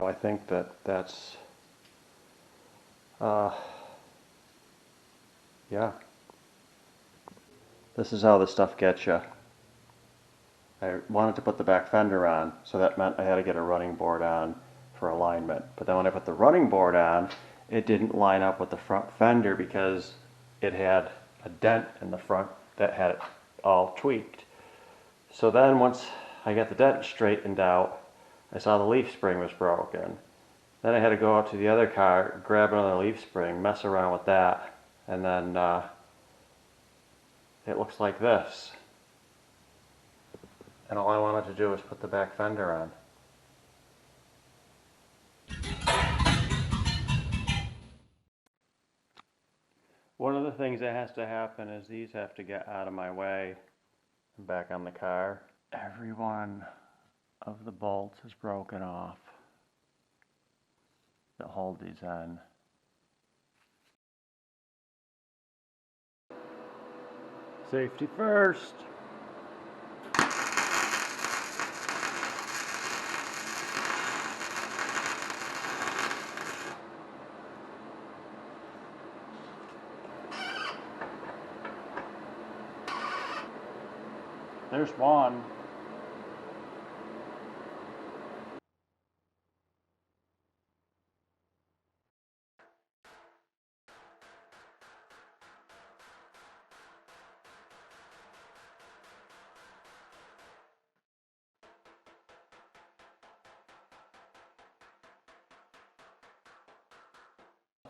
I think that's yeah. This is how this stuff gets you. I wanted to put the back fender on, so that meant I had to get a running board on for alignment. But then when I put the running board on, it didn't line up with the front fender because it had a dent in the front that had it all tweaked. So then once I got the dent straightened out, I saw the leaf spring was broken. Then I had to go out to the other car, grab another leaf spring, mess around with that, and then it looks like this. And all I wanted to do was put the back fender on. One of the things that has to happen is these have to get out of my way and back on the car. Every one of the bolts is broken off that hold these in. Safety first. There's one.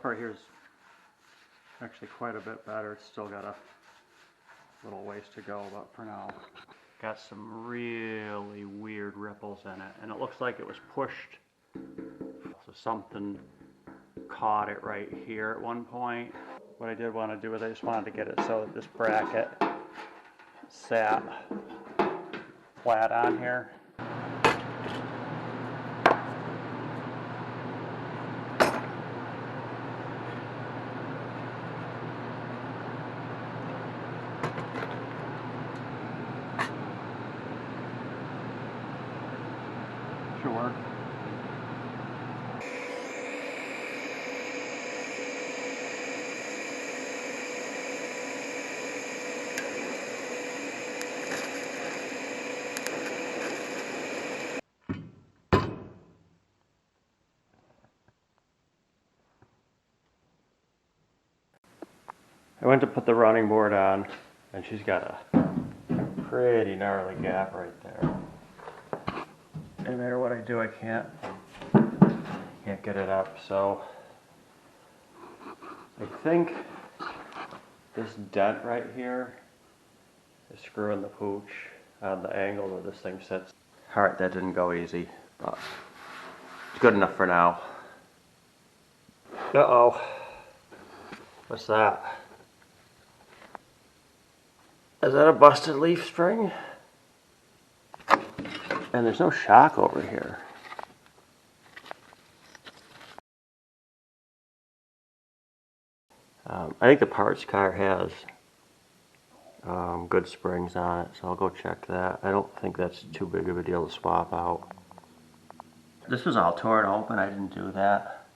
Part here is actually quite a bit better. It's still got a little ways to go, but for now, got some really weird ripples in it, and it looks like it was pushed. So something caught it right here at one point. What I did want to do is I just wanted to get it so that this bracket sat flat on here. Should work. I went to put the running board on, and she's got a pretty gnarly gap right there. No matter what I do, I can't get it up. So I think this dent right here is screwing the pooch on the angle where this thing sits. All right, that didn't go easy, but it's good enough for now. Uh-oh. What's that? Is that a busted leaf spring? And there's no shock over here. I think the parts car has good springs on it, so I'll go check that. I don't think that's too big of a deal to swap out. This was all torn open, I didn't do that.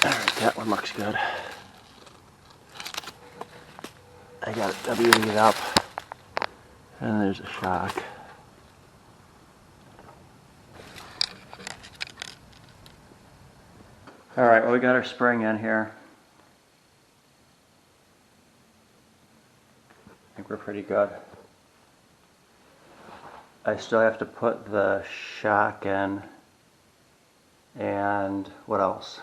Alright, that one looks good. I got it W'd up, and there's a shock. Alright, well, we got our spring in here. I think we're pretty good. I still have to put the shock in, and what else?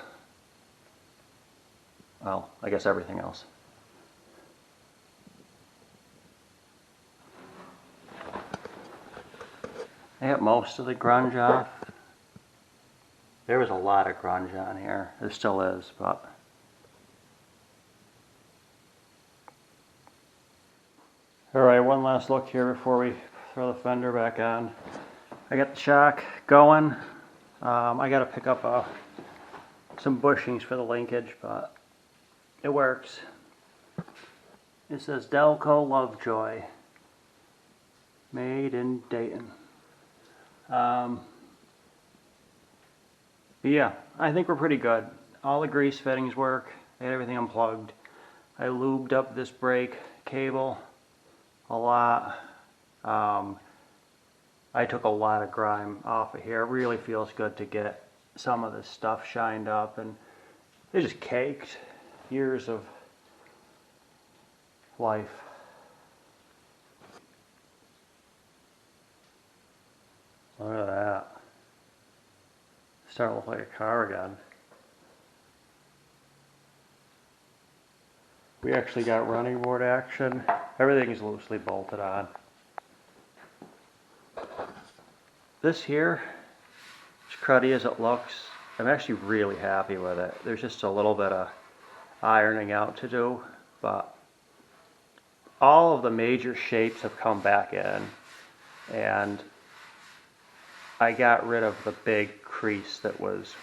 Well, I guess everything else. I got most of the grunge off. There was a lot of grunge on here. There still is, but... Alright, one last look here before we throw the fender back on. I got the shock going. I got to pick up some bushings for the linkage, but It works. It says Delco Lovejoy. Made in Dayton. Yeah, I think we're pretty good. All the grease fittings work. I had everything unplugged. I lubed up this brake cable a lot. I took a lot of grime off of here. It really feels good to get some of this stuff shined up, and it just caked. Years of life. Look at that. Starting to look like a car again. We actually got running board action. Everything's loosely bolted on. This here, as cruddy as it looks, I'm actually really happy with it. There's just a little bit of ironing out to do, but all of the major shapes have come back in, and I got rid of the big crease that was,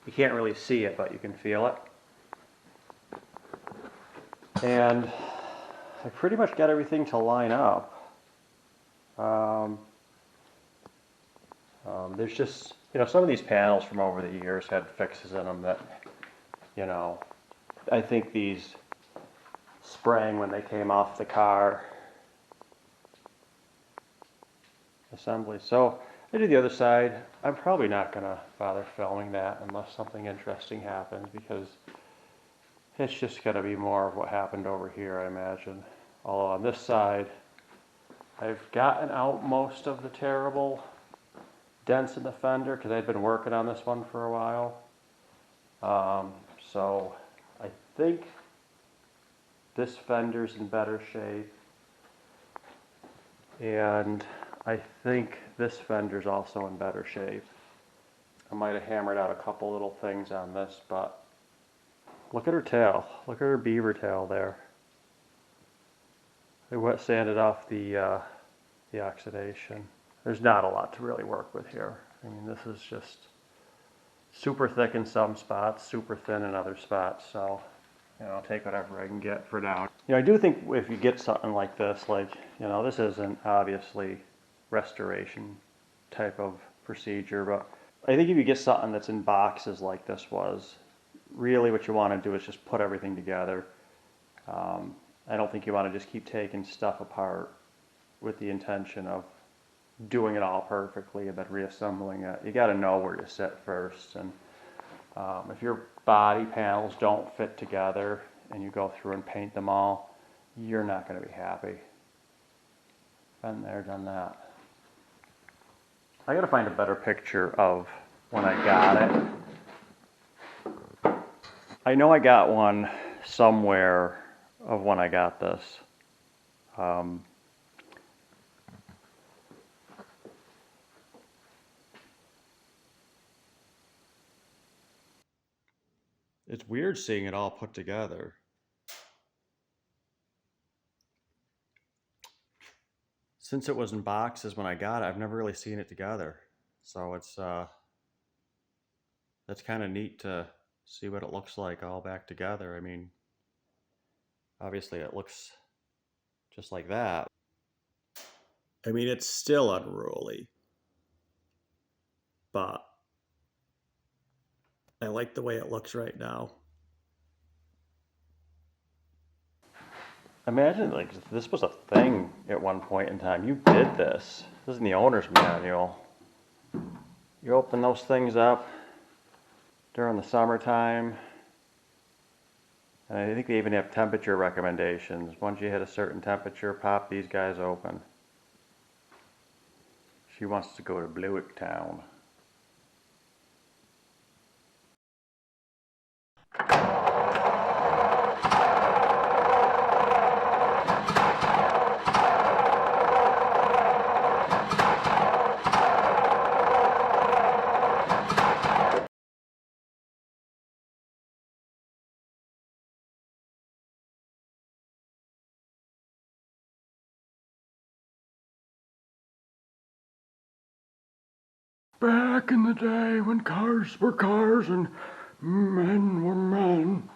you can't really see it, but you can feel it. And I pretty much got everything to line up. There's just, some of these panels from over the years had fixes in them that, I think these sprang when they came off the car. Assembly. So I did the other side. I'm probably not going to bother filming that unless something interesting happens, because it's just going to be more of what happened over here, I imagine. Although on this side, I've gotten out most of the terrible dents in the fender because I've been working on this one for a while. So I think this fender's in better shape, and I think this fender's also in better shape. I might have hammered out a couple little things on this, but look at her tail. Look at her beaver tail there. I wet sanded off the oxidation. There's not a lot to really work with here. I mean, this is just super thick in some spots, super thin in other spots. So, I'll take whatever I can get for now. I do think if you get something like this, this isn't obviously restoration type of procedure, but I think if you get something that's in boxes like this was, really what you want to do is just put everything together. I don't think you want to just keep taking stuff apart with the intention of doing it all perfectly and then reassembling it. You got to know where you sit first, and if your body panels don't fit together and you go through and paint them all, you're not going to be happy. Been there, done that. I got to find a better picture of when I got it. I know I got one somewhere of when I got this. It's weird seeing it all put together. Since it was in boxes when I got it, I've never really seen it together. So it's that's kind of neat to see what it looks like all back together. I mean, obviously it looks just like that. I mean, it's still unruly, but I like the way it looks right now. Imagine, if this was a thing at one point in time. You did this. This is in the owner's manual. You open those things up during the summertime. And I think they even have temperature recommendations. Once you hit a certain temperature, pop these guys open. She wants to go to Bluick town. Back in the day when cars were cars and men were men.